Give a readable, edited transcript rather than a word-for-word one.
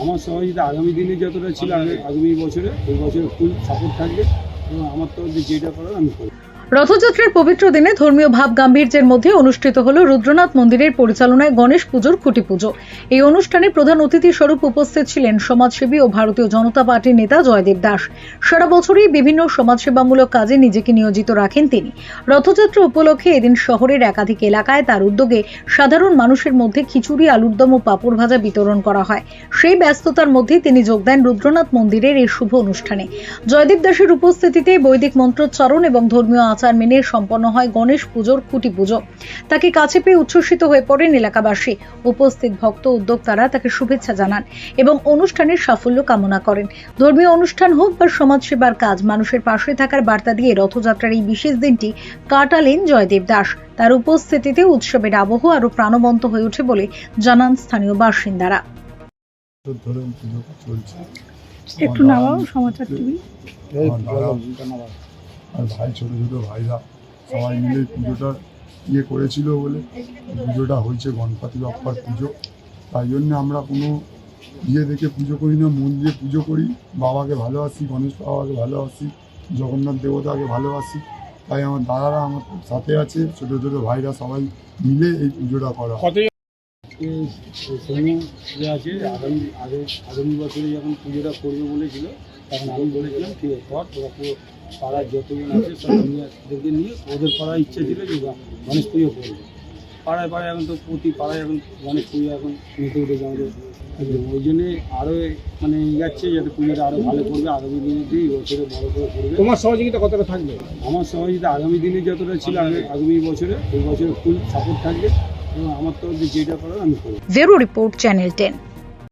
আমার সহযোগিতা আগামী দিনে যতটা ছিল আগামী বছরে এই বছরে ফুল সাপোর্ট থাকবে এবং আমার তো যেটা করার আমি করব। রথযাত্রার পবিত্র দিনে ধর্মীয় ভাব গাম্ভীর্যের মধ্যে অনুষ্ঠিত হল রুদ্রনাথ মন্দিরের পরিচালনায় গণেশ পুজোর খুঁটি পুজো। এই অনুষ্ঠানে প্রধান অতিথি স্বরূপ উপস্থিত ছিলেন সমাজসেবী ও ভারতীয় জনতা পার্টির নেতা জয়দেব দাস। সারা বছরই বিভিন্ন সমাজসেবামূলক কাজে নিজেকে নিয়োজিত রাখেন তিনি। রথযাত্রা উপলক্ষে এদিন শহরের একাধিক এলাকায় তার উদ্যোগে সাধারণ মানুষের মধ্যে খিচুড়ি, আলুর দম ও পাঁপড় ভাজা বিতরণ করা হয়। সেই ব্যস্ততার মধ্যে তিনি যোগ দেন রুদ্রনাথ মন্দিরের এই শুভ অনুষ্ঠানে। জয়দেব দাসের উপস্থিতিতে বৈদিক মন্ত্রোচ্চারণ এবং ধর্মীয় আচার মেনে সম্পন্ন হয় গণেশ পুজোর খুঁটি পুজো। তাকে কাছে পেয়ে উচ্ছ্বসিত হয়ে পড়েন এলাকাবাসী। উপস্থিত ভক্ত উদ্যোক্তারা তাকে শুভেচ্ছা জানান এবং অনুষ্ঠানের সাফল্য কামনা করেন। ধর্মীয় অনুষ্ঠান হোক বা সমাজসেবার কাজ, মানুষের পাশে থাকার বার্তা দিয়ে রথযাত্রার এই বিশেষ দিনটি কাটালেন জয়দেব দাস। তার উপস্থিতিতে উৎসবের আবহ আরো প্রাণবন্ত হয়ে ওঠে বলে জানান স্থানীয় বাসিন্দারা। একটু নামাও সমাচার টিভি। আর ভাই ছোটো ছোটো ভাইরা সবাই মিলে পুজোটা করেছিল বলে পুজোটা হয়েছে গণপতি বাপ্পার পুজো। তাই জন্য আমরা কোনো দেখে পুজো করি না, মন্দিরে পুজো করি। বাবাকে ভালোবাসি, গণেশ বাবাকে ভালোবাসি, জগন্নাথ দেবতাকে ভালোবাসি। তাই আমার দাদারা আমার সাথে আছে, ছোটো ছোটো ভাইরা সবাই মিলে এই পুজোটা করা। যে আছে আগামী বছরে যখন পুজোটা করবে বলেছিল তখন আমি বলেছিলাম ঠিক আছে কর, তোরা পুরো পাড়ার যতজন আছে সবাইকে নিয়ে ওদের পাড়ার ইচ্ছা ছিল যে গণেশ পুজো করবে। পাড়ায় পাড়ায় এখন তো প্রতি পাড়ায় এখন গণেশ পুজো এখন মেতে উঠেছে আমাদের। ওই জন্যে আরও মানে যাচ্ছে যাতে পুজোটা আরও ভালো করবে, আগামী দিনেতেই বছরে বড় করে করবে। তোমার সহযোগিতা কতটা থাকবে? আমার সহযোগিতা আগামী দিনে যতটা ছিল আগামী বছরে এই বছরে ফুল সাপোর্ট থাকবে এবং আমার তো যেটা করার আমি করব। Bureau report, channel 10।